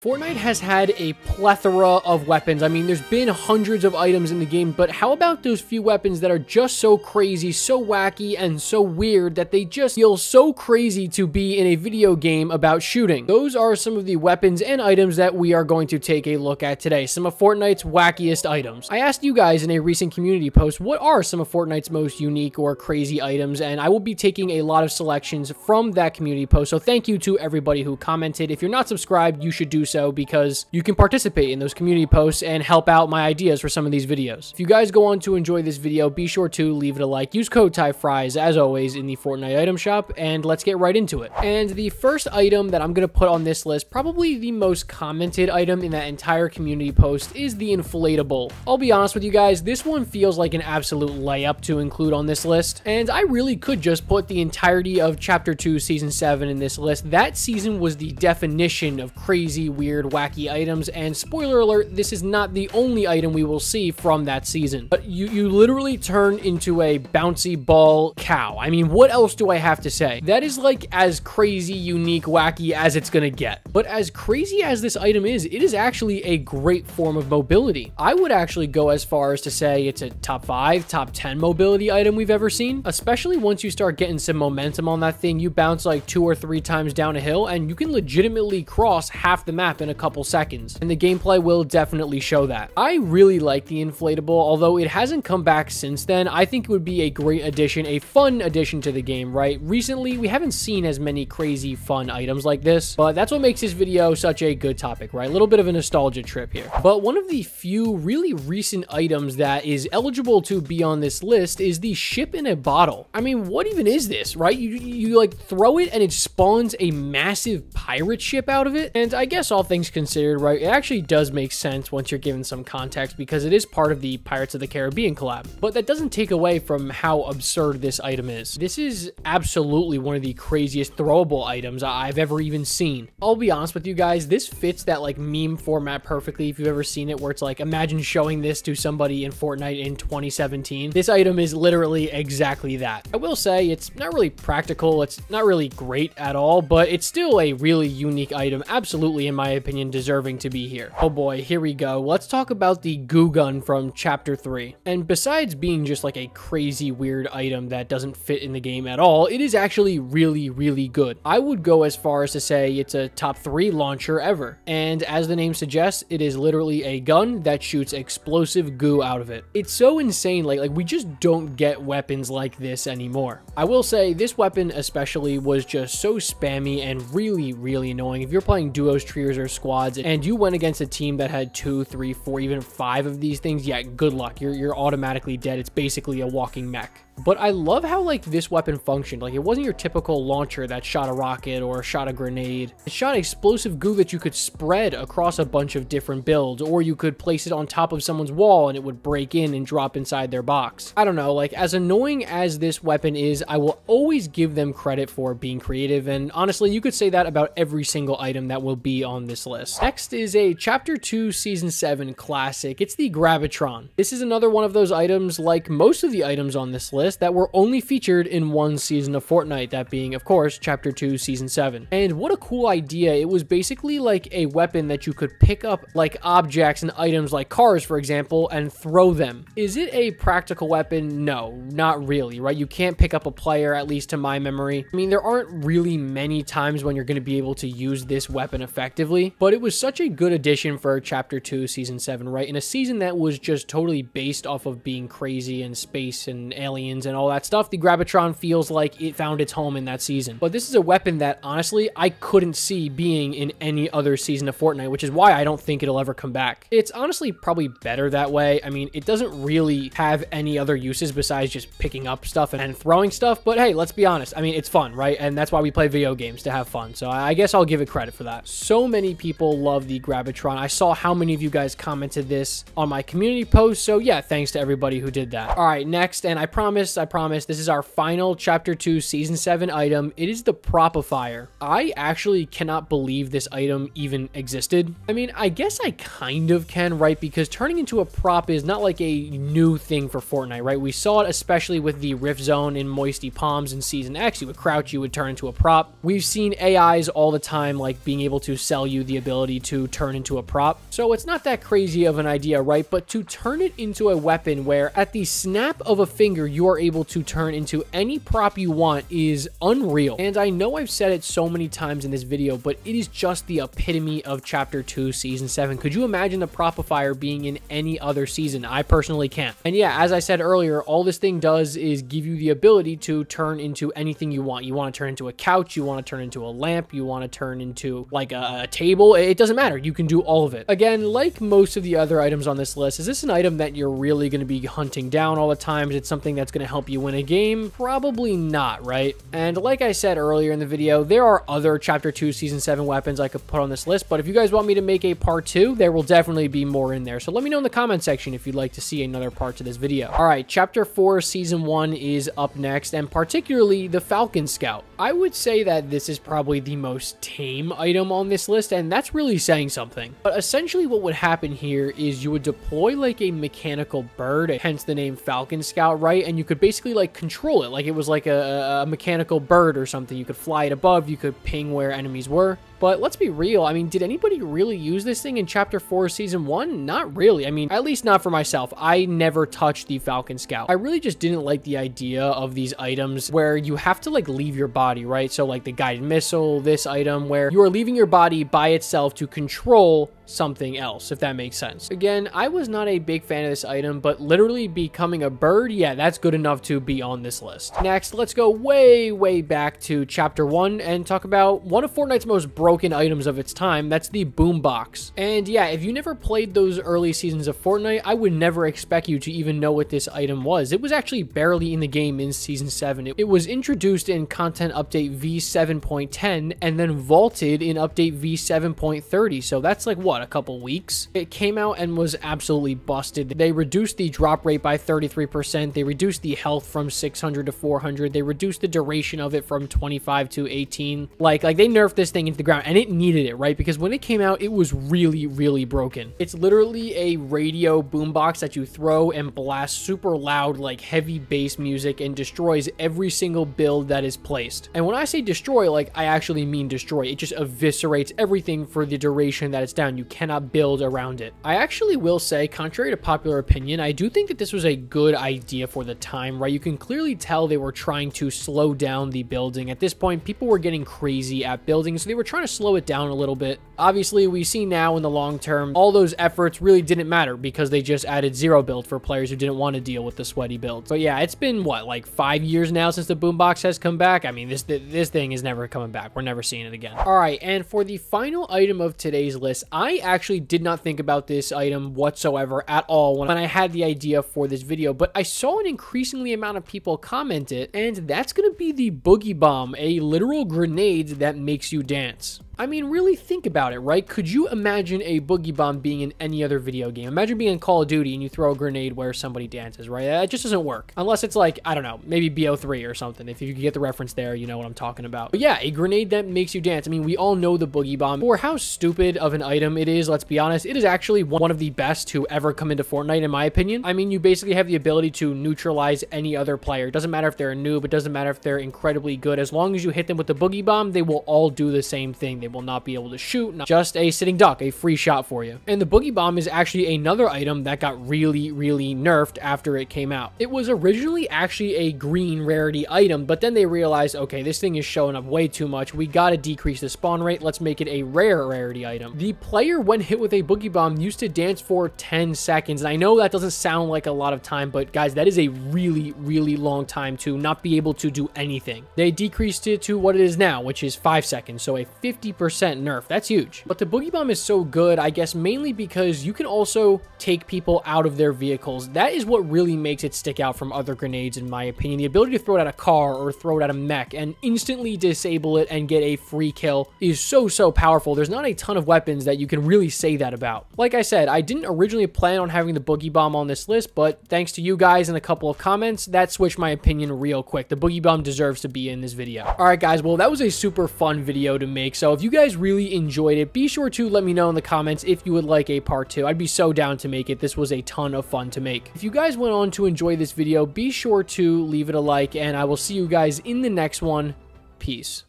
Fortnite has had a plethora of weapons. I mean, there's been hundreds of items in the game, but how about those few weapons that are just so crazy, so wacky, and so weird that they just feel so crazy to be in a video game about shooting? Those are some of the weapons and items that we are going to take a look at today. Some of Fortnite's wackiest items. I asked you guys in a recent community post, what are some of Fortnite's most unique or crazy items? And I will be taking a lot of selections from that community post. So thank you to everybody who commented. If you're not subscribed, you should do so because you can participate in those community posts and help out my ideas for some of these videos. If you guys go on to enjoy this video, be sure to leave it a like. Use code TYFRYZ as always in the Fortnite item shop, and let's get right into it. And the first item that I'm going to put on this list, probably the most commented item in that entire community post, is the Inflatable. I'll be honest with you guys, this one feels like an absolute layup to include on this list, and I really could just put the entirety of Chapter 2 Season 7 in this list. That season was the definition of crazy, weird, wacky items, and spoiler alert, this is not the only item we will see from that season. But you literally turn into a bouncy ball cow. I mean, what else do I have to say? That is like as crazy, unique, wacky as it's gonna get. But as crazy as this item is, it is actually a great form of mobility. I would actually go as far as to say it's a top 5, top 10 mobility item we've ever seen, especially once you start getting some momentum on that thing. You bounce like 2 or 3 times down a hill and you can legitimately cross half the map in a couple seconds, and the gameplay will definitely show that. I really like the Inflatable, although it hasn't come back since then. I think it would be a great addition, a fun addition to the game, right? Recently, we haven't seen as many crazy fun items like this, but that's what makes this video such a good topic, right? A little bit of a nostalgia trip here. But one of the few really recent items that is eligible to be on this list is the ship in a bottle. I mean, what even is this, right? You like throw it and it spawns a massive pirate ship out of it, and I guess all things considered, right, it actually does make sense once you're given some context because it is part of the Pirates of the Caribbean collab. But that doesn't take away from how absurd this item is. This is absolutely one of the craziest throwable items I've ever even seen. I'll be honest with you guys, this fits that like meme format perfectly if you've ever seen it, where it's like, imagine showing this to somebody in Fortnite in 2017. This item is literally exactly that. I will say it's not really practical, it's not really great at all, but it's still a really unique item, absolutely in my opinion deserving to be here. Oh boy, here we go. Let's talk about the Goo Gun from Chapter 3. And besides being just like a crazy weird item that doesn't fit in the game at all, it is actually really, really good. I would go as far as to say it's a top 3 launcher ever. And as the name suggests, it is literally a gun that shoots explosive goo out of it. It's so insane, like we just don't get weapons like this anymore. I will say this weapon especially was just so spammy and really, really annoying. If you're playing duos, trios, or squads and you went against a team that had 2, 3, 4, even 5 of these things, yeah, good luck. You're automatically dead. It's basically a walking mech. But I love how like this weapon functioned. Like it wasn't your typical launcher that shot a rocket or shot a grenade. It shot explosive goo that you could spread across a bunch of different builds, or you could place it on top of someone's wall and it would break in and drop inside their box. I don't know, like as annoying as this weapon is, I will always give them credit for being creative, and honestly, you could say that about every single item that will be on this list. Next is a Chapter 2 Season 7 classic. It's the Gravitron. This is another one of those items, like most of the items on this list, that were only featured in one season of Fortnite, that being, of course, Chapter 2 Season 7. And what a cool idea. It was basically like a weapon that you could pick up like objects and items like cars, for example, and throw them. Is it a practical weapon? No, not really, right? You can't pick up a player, at least to my memory. I mean, there aren't really many times when you're going to be able to use this weapon effectively, but it was such a good addition for Chapter 2 Season 7, right? In a season that was just totally based off of being crazy and space and aliens and all that stuff, the Gravitron feels like it found its home in that season. But this is a weapon that honestly I couldn't see being in any other season of Fortnite, which is why I don't think it'll ever come back. It's honestly probably better that way. I mean, it doesn't really have any other uses besides just picking up stuff and throwing stuff, but hey, let's be honest. I mean, it's fun, right? And that's why we play video games, to have fun. So I guess I'll give it credit for that. So many people love the Gravitron. I saw how many of you guys commented this on my community post, so yeah, thanks to everybody who did that. All right, next, and I promise promise, this is our final Chapter 2 Season 7 item. It is the Propifier. I actually cannot believe this item even existed. I mean, I guess I kind of can, right? Because turning into a prop is not like a new thing for Fortnite, right? We saw it especially with the Rift Zone in Moisty Palms in Season X. You would crouch, you would turn into a prop. We've seen AIs all the time, like being able to sell you the ability to turn into a prop. So it's not that crazy of an idea, right? But to turn it into a weapon where at the snap of a finger, you are able to turn into any prop you want is unreal. And I know I've said it so many times in this video, but it is just the epitome of Chapter 2 Season 7. Could you imagine the Propifier being in any other season? I personally can't. And yeah, as I said earlier, all this thing does is give you the ability to turn into anything you want. You want to turn into a couch, you want to turn into a lamp, you want to turn into like a table. It doesn't matter. You can do all of it. Again, like most of the other items on this list, is this an item that you're really going to be hunting down all the time? Is it something that's going to help you win a game? Probably not, right? And like I said earlier in the video, there are other Chapter 2 Season 7 weapons I could put on this list, but if you guys want me to make a part 2, there will definitely be more in there. So let me know in the comment section if you'd like to see another part to this video. All right, Chapter 4 Season 1 is up next, and particularly the Falcon Scout. I would say that this is probably the most tame item on this list, and that's really saying something. But essentially what would happen here is you would deploy like a mechanical bird, hence the name Falcon Scout, right? And you could basically like control it like it was like a mechanical bird or something. You could fly it above, you could ping where enemies were. But let's be real, I mean, did anybody really use this thing in Chapter 4 Season 1? Not really. I mean, at least not for myself. I never touched the Falcon Scout. I really just didn't like the idea of these items where you have to like leave your body, right? So like the guided missile, this item where you are leaving your body by itself to control something else, if that makes sense. Again, I was not a big fan of this item, but literally becoming a bird, yeah, that's good enough to be on this list. Next, let's go way back to Chapter 1 and talk about one of Fortnite's most broken items of its time. That's the boombox. And yeah, if you never played those early seasons of Fortnite, I would never expect you to even know what this item was. It was actually barely in the game in Season 7. It was introduced in Content Update V7.10 and then vaulted in Update V7.30. So that's like, what, a couple weeks? It came out and was absolutely busted. They reduced the drop rate by 33%. They reduced the health from 600 to 400. They reduced the duration of it from 25 to 18. Like they nerfed this thing into the ground, and it needed it, right? Because when it came out, it was really broken. It's literally a radio boombox that you throw and blast super loud, like heavy bass music, and destroys every single build that is placed. And when I say destroy, like I actually mean destroy. It just eviscerates everything for the duration that it's down. You cannot build around it. I actually will say, contrary to popular opinion, I do think that this was a good idea for the time, right? You can clearly tell they were trying to slow down the building. At this point, people were getting crazy at building, so they were trying to slow it down a little bit. Obviously, we see now in the long term, all those efforts really didn't matter because they just added zero build for players who didn't want to deal with the sweaty builds. But yeah, it's been, what, like 5 years now since the boombox has come back? I mean, this thing is never coming back. We're never seeing it again. All right, and for the final item of today's list, I actually did not think about this item whatsoever at all when I had the idea for this video, but I saw an increasingly amount of people comment it, and that's going to be the Boogie Bomb, a literal grenade that makes you dance. I mean, really think about it, right? Could you imagine a Boogie Bomb being in any other video game? Imagine being in Call of Duty and you throw a grenade where somebody dances, right? That just doesn't work. Unless it's like, I don't know, maybe BO3 or something. If you get the reference there, you know what I'm talking about. But yeah, a grenade that makes you dance. I mean, we all know the Boogie Bomb. For how stupid of an item it is, let's be honest, it is actually one of the best to ever come into Fortnite, in my opinion. I mean, you basically have the ability to neutralize any other player. It doesn't matter if they're a noob. It doesn't matter if they're incredibly good. As long as you hit them with the Boogie Bomb, they will all do the same thing. They will not be able to shoot, not just a sitting duck, a free shot for you. And the Boogie Bomb is actually another item that got really nerfed after it came out. It was originally actually a green rarity item, but then they realized, okay, this thing is showing up way too much. We gotta decrease the spawn rate. Let's make it a rare rarity item. The player, when hit with a Boogie Bomb, used to dance for 10 seconds. And I know that doesn't sound like a lot of time, but guys, that is a really long time to not be able to do anything. They decreased it to what it is now, which is 5 seconds. So a 50% nerf. That's huge. But the Boogie Bomb is so good, I guess, mainly because you can also take people out of their vehicles. That is what really makes it stick out from other grenades, in my opinion. The ability to throw it at a car or throw it at a mech and instantly disable it and get a free kill is so powerful. There's not a ton of weapons that you can really say that about. Like I said, I didn't originally plan on having the Boogie Bomb on this list, but thanks to you guys and a couple of comments, that switched my opinion real quick. The Boogie Bomb deserves to be in this video. All right, guys, well, that was a super fun video to make. So if you guys really enjoyed it, be sure to let me know in the comments if you would like a part 2. I'd be so down to make it. This was a ton of fun to make. If you guys went on to enjoy this video, be sure to leave it a like, and I will see you guys in the next one. Peace.